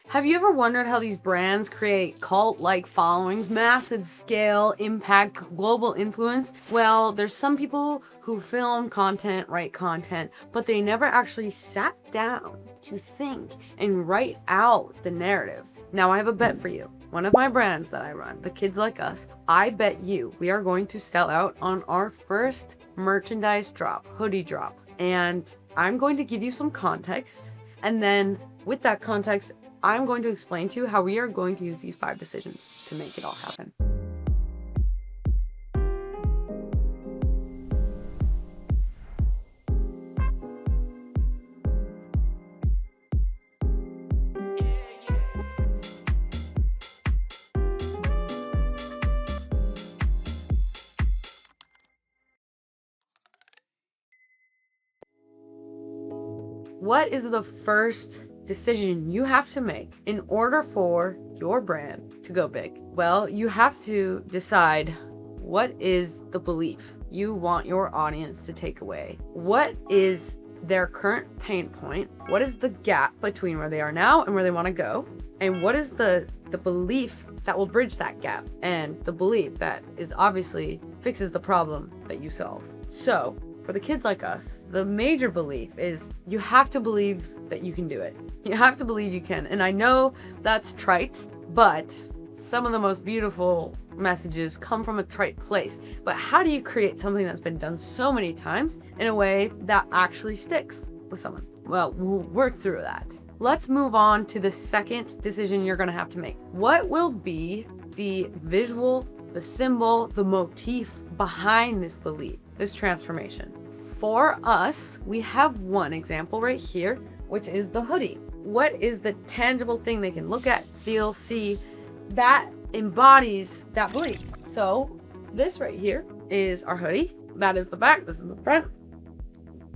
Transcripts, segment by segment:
Have you ever wondered how these brands create cult-like followings, massive scale, impact, global influence? Well, there's some people who film content, write content, but they never actually sat down to think and write out the narrative. Now I have a bet for you. One of my brands that I run, The Kids Like Us, I bet you we are going to sell out on our first merchandise drop, hoodie drop. And I'm going to give you some context. And then with that context, I'm going to explain to you how we are going to use these 5 decisions to make it all happen. What is the first decision you have to make in order for your brand to go big? Well, you have to decide what is the belief you want your audience to take away. What is their current pain point? What is the gap between where they are now and where they want to go? And what is the belief that will bridge that gap? And the belief that is obviously fixes the problem that you solve. So for the kids like us, the major belief is you have to believe that you can do it. You have to believe you can. And I know that's trite, but some of the most beautiful messages come from a trite place. But how do you create something that's been done so many times in a way that actually sticks with someone? Well, we'll work through that. Let's move on to the second decision you're going to have to make. What will be the visual, the symbol, the motif behind this belief, this transformation? For us, we have one example right here, which is the hoodie. What is the tangible thing they can look at, feel, see that embodies that belief? So this right here is our hoodie. That is the back, this is the front.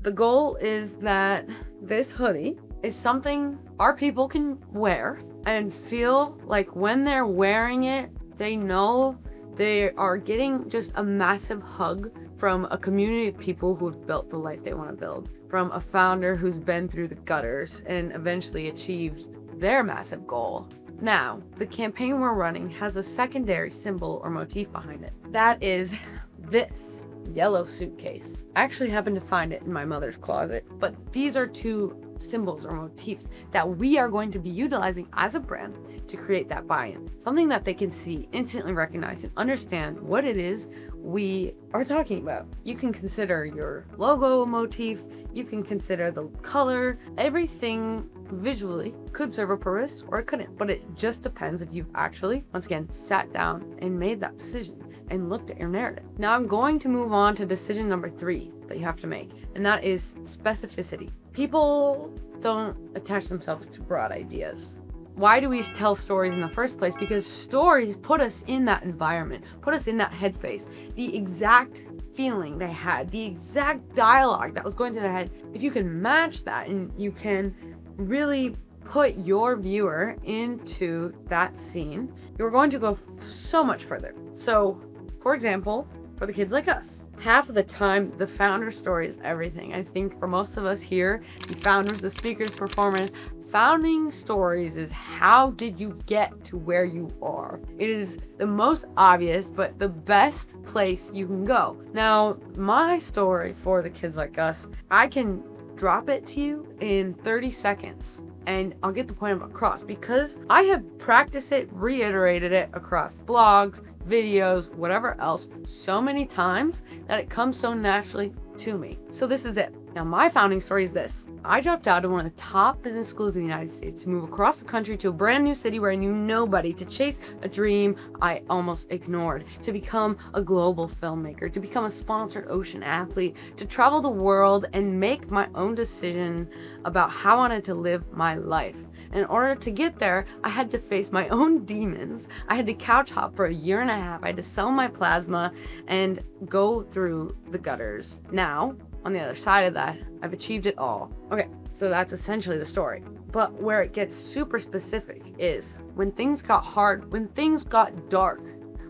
The goal is that this hoodie is something our people can wear and feel like when they're wearing it, they know they are getting just a massive hug from a community of people who have built the life they want to build, from a founder who's been through the gutters and eventually achieved their massive goal. Now, the campaign we're running has a secondary symbol or motif behind it. That is this yellow suitcase. I actually happened to find it in my mother's closet, but these are 2 symbols or motifs that we are going to be utilizing as a brand to create that buy-in. Something that they can see, instantly recognize, and understand what it is we are talking about. You can consider your logo motif, you can consider the color, everything visually could serve a purpose or it couldn't, but it just depends if you've actually, once again, sat down and made that decision and looked at your narrative. Now I'm going to move on to decision number 3 that you have to make, and that is specificity. People don't attach themselves to broad ideas. Why do we tell stories in the first place? Because stories put us in that environment, put us in that headspace. The exact feeling they had, the exact dialogue that was going through their head, if you can match that and you can really put your viewer into that scene, you're going to go so much further. So, for example, for the kids like us, half of the time, the founder story is everything. I think for most of us here, the founders, the speakers, performers, founding stories is how did you get to where you are? It is the most obvious, but the best place you can go. Now, my story for the kids like us, I can drop it to you in 30 seconds and I'll get the point across because I have practiced it, reiterated it across blogs, videos, whatever else so many times that it comes so naturally to me. So this is it. Now my founding story is this. I dropped out of one of the top business schools in the United States to move across the country to a brand new city where I knew nobody, to chase a dream I almost ignored, to become a global filmmaker, to become a sponsored ocean athlete, to travel the world and make my own decision about how I wanted to live my life. In order to get there, I had to face my own demons. I had to couch hop for 1.5 years. I had to sell my plasma and go through the gutters. Now, on the other side of that, I've achieved it all. Okay, so that's essentially the story. But where it gets super specific is when things got hard, when things got dark,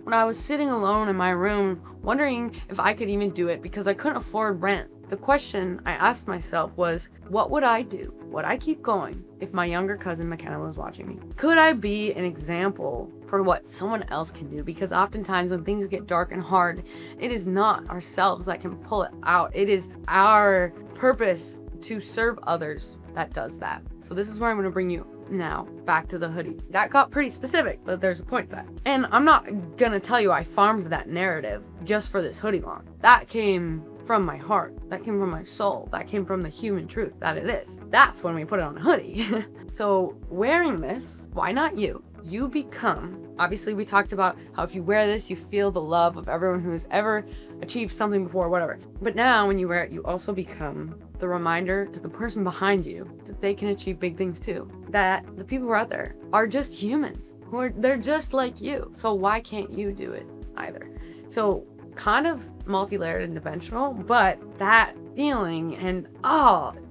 when I was sitting alone in my room, wondering if I could even do it because I couldn't afford rent. The question I asked myself was, what would I do? would I keep going if my younger cousin McKenna was watching me? Could I be an example for what someone else can do? Because oftentimes when things get dark and hard, it is not ourselves that can pull it out. It is our purpose to serve others that does that. So this is where I'm going to bring you now back to the hoodie. That got pretty specific, but there's a point to that. And I'm not gonna tell you I farmed that narrative just for this hoodie launch. That came from my heart. That came from my soul. That came from the human truth that it is. That's when we put it on a hoodie. So wearing this, why not you? You become, obviously we talked about how if you wear this, you feel the love of everyone who's ever achieved something before, whatever. But now when you wear it, you also become the reminder to the person behind you that they can achieve big things too. That the people who are out there are just humans. They're just like you. So why can't you do it either? So kind of multi-layered and dimensional, but that feeling and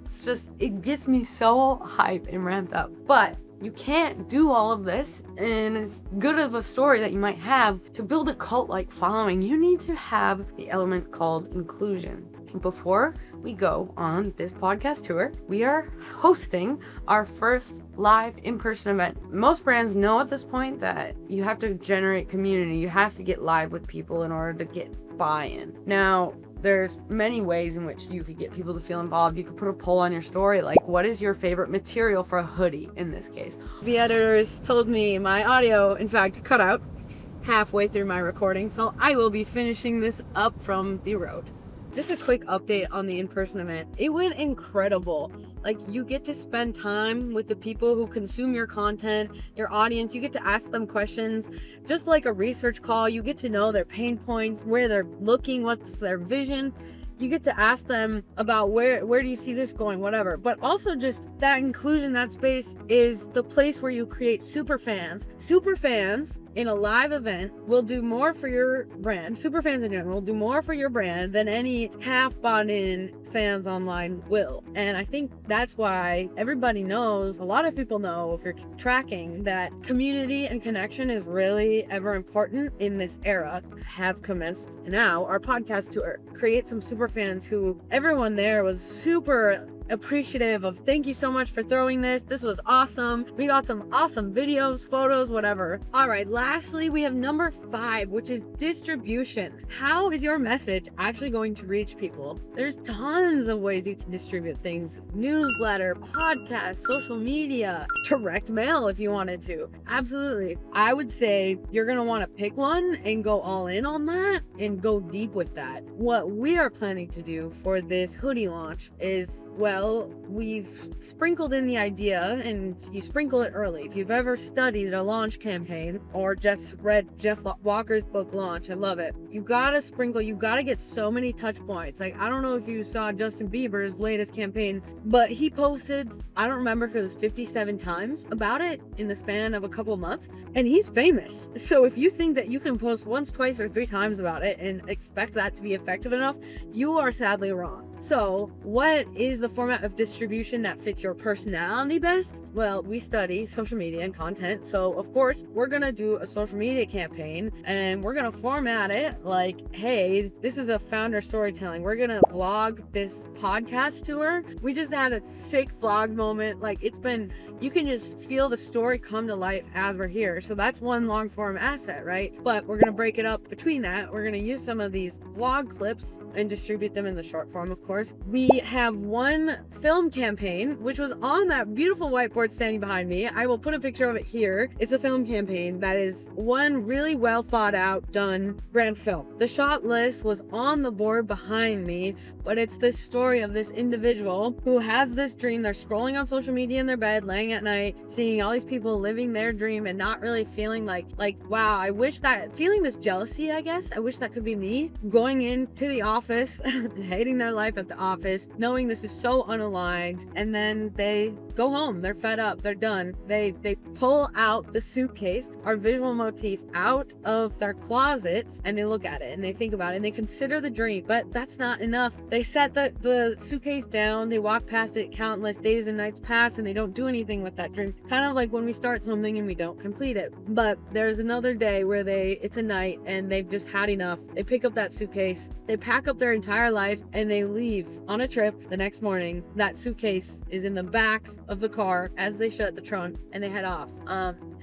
it's just, it gets me so hyped and ramped up. But you can't do all of this, and as good of a story that you might have, to build a cult-like following, you need to have the element called inclusion. Before we go on this podcast tour, we are hosting our first live in-person event. Most brands know at this point that you have to generate community. You have to get live with people in order to get buy-in. Now, there's many ways in which you could get people to feel involved. You could put a poll on your story, like, what is your favorite material for a hoodie in this case? The editors told me my audio, in fact, cut out halfway through my recording, so I will be finishing this up from the road. Just a quick update on the in-person event. It went incredible. Like, you get to spend time with the people who consume your content, your audience. You get to ask them questions, just like a research call. You get to know their pain points, where they're looking, what's their vision. You get to ask them about where do you see this going, whatever. But also just that inclusion, that space is the place where you create superfans. Superfans in a live event will do more for your brand. Superfans in general will do more for your brand than any half bought in fans online will. And I think that's why everybody knows, a lot of people know, if you're tracking, that community and connection is really ever important in this era. Have commenced now our podcast tour. Create some super fans who everyone there was super appreciative of. Thank you so much for throwing this. This was awesome. We got some awesome videos, photos, whatever. All right, lastly, we have number 5, which is distribution. How is your message actually going to reach people? There's tons of ways you can distribute things. Newsletter, podcast, social media, direct mail if you wanted to. Absolutely. I would say you're going to want to pick one and go all in on that and go deep with that. What we are planning to do for this hoodie launch is, well, we've sprinkled in the idea, and you sprinkle it early. If you've ever studied a launch campaign or read Jeff Walker's book Launch, I love it. You gotta sprinkle, you gotta get so many touch points. Like, I don't know if you saw Justin Bieber's latest campaign, but he posted, I don't remember if it was 57 times about it in the span of a couple months, and he's famous. So if you think that you can post once, twice, or 3 times about it and expect that to be effective enough, you are sadly wrong. So what is the format of distribution that fits your personality best? Well, we study social media and content, so of course we're gonna do a social media campaign, and we're gonna format it like, hey, this is a founder storytelling. We're gonna vlog this podcast tour. We just had a sick vlog moment. Like, it's been, you can just feel the story come to life as we're here. So that's one long form asset, right? But we're gonna break it up between that. We're gonna use some of these vlog clips and distribute them in the short form, of course. We have one film campaign, which was on that beautiful whiteboard standing behind me. I will put a picture of it here. It's a film campaign that is one really well thought out, done brand film. The shot list was on the board behind me, but it's this story of this individual who has this dream. They're scrolling on social media in their bed, laying at night, seeing all these people living their dream and not really feeling like, wow, I wish that, feeling this jealousy, I guess. I wish that could be me. Going into the office, hating their life at the office, knowing this is so unaligned, and then they go home. They're fed up. They're done. They pull out the suitcase, our visual motif, out of their closets, and they look at it and they think about it and they consider the dream. But that's not enough. They set the suitcase down. They walk past it. Countless days and nights pass and they don't do anything with that dream. Kind of like when we start something and we don't complete it. But there's another day where it's a night and they've just had enough. They pick up that suitcase. They pack up their entire life and they leave on a trip. The next morning, that suitcase is in the back of the car as they shut the trunk and they head off.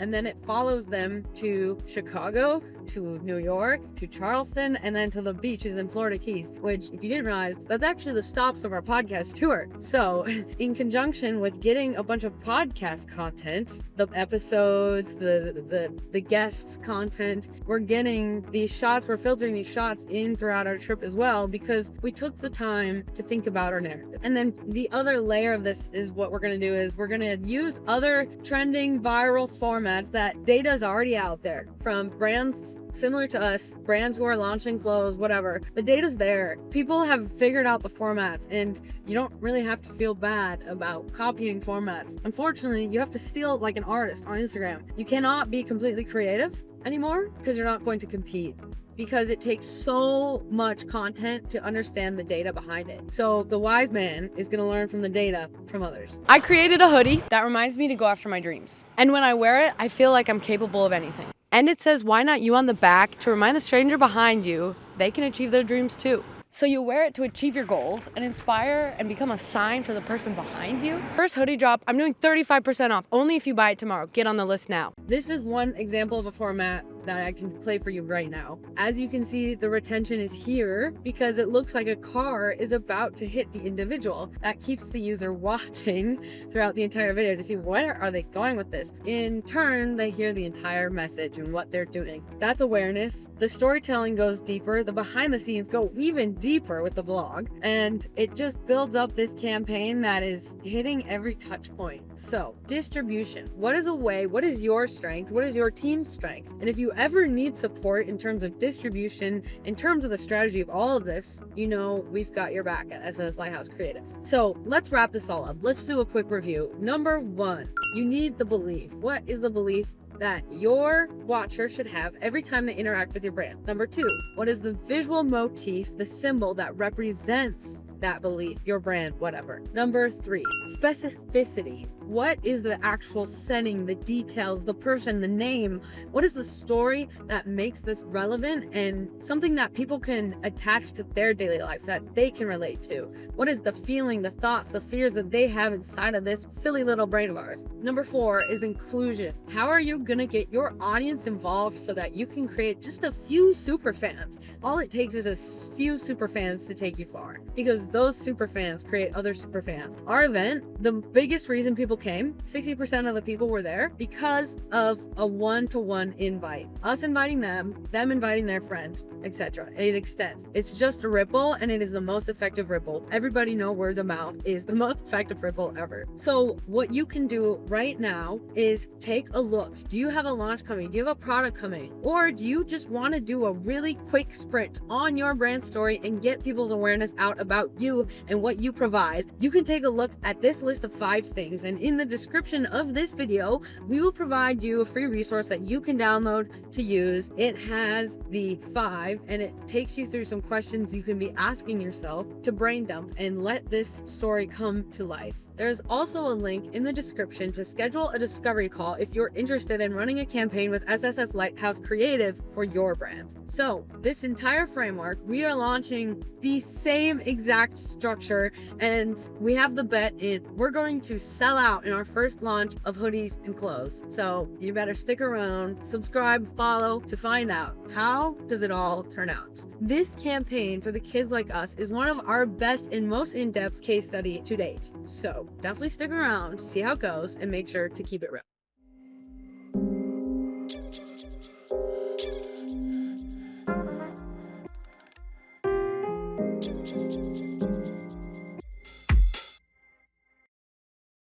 And then it follows them to Chicago, to New York, to Charleston, and then to the beaches in Florida Keys, which, if you didn't realize, that's actually the stops of our podcast tour. So in conjunction with getting a bunch of podcast content, the episodes, the guests content, we're getting these shots, we're filtering these shots in throughout our trip as well, because we took the time to think about our narrative. And then the other layer of this is what we're going to do is we're going to use other trending viral formats that data is already out there from brands similar to us, brands who are launching clothes, whatever. The data's there. People have figured out the formats and you don't really have to feel bad about copying formats. Unfortunately, you have to steal like an artist on Instagram. You cannot be completely creative anymore because you're not going to compete, because it takes so much content to understand the data behind it. So the wise man is gonna learn from the data from others. I created a hoodie that reminds me to go after my dreams. And when I wear it, I feel like I'm capable of anything. And it says, why not you on the back, to remind the stranger behind you they can achieve their dreams too. So you wear it to achieve your goals and inspire and become a sign for the person behind you. First hoodie drop, I'm doing 35% off, only if you buy it tomorrow. Get on the list now. This is one example of a format that I can play for you right now. As you can see, the retention is here because it looks like a car is about to hit the individual. That keeps the user watching throughout the entire video to see where are they going with this. In turn, they hear the entire message and what they're doing. That's awareness. The storytelling goes deeper. The behind the scenes go even deeper with the vlog. And it just builds up this campaign that is hitting every touch point. So, distribution. What is your strength? What is your team's strength? And if you ever need support in terms of distribution, in terms of the strategy of all of this, you know we've got your back at SNS Lighthouse Creative. So let's wrap this all up. Let's do a quick review. Number one, you need the belief. What is the belief that your watcher should have every time they interact with your brand? Number two, what is the visual motif, the symbol that represents that belief, your brand, whatever? Number three, specificity. What is the actual setting, the details, the person, the name? What is the story that makes this relevant and something that people can attach to their daily life, that they can relate to? What is the feeling, the thoughts, the fears that they have inside of this silly little brain of ours? Number four is inclusion. How are you gonna get your audience involved so that you can create just a few super fans? All it takes is a few super fans to take you far, because those super fans create other super fans. Our event, the biggest reason people came, 60% of the people were there because of a one-to-one invite. Us inviting them inviting their friend, etc. It extends. It's just a ripple, and it is the most effective ripple. Everybody know word of mouth is the most effective ripple ever. So what you can do right now is take a look. Do you have a launch coming? Do you have a product coming? Or do you just want to do a really quick sprint on your brand story and get people's awareness out about you and what you provide? You can take a look at this list of 5 things, and in the description of this video, we will provide you a free resource that you can download to use. It has the 5, and it takes you through some questions you can be asking yourself to brain dump and let this story come to life. There's also a link in the description to schedule a discovery call if you're interested in running a campaign with SSS Lighthouse Creative for your brand. So this entire framework, we are launching the same exact structure, and we have the bet in we're going to sell out in our first launch of hoodies and clothes. So you better stick around, subscribe, follow to find out how does it all turn out. This campaign for the kids like us is one of our best and most in-depth case study to date. So definitely stick around, see how it goes, and make sure to keep it real.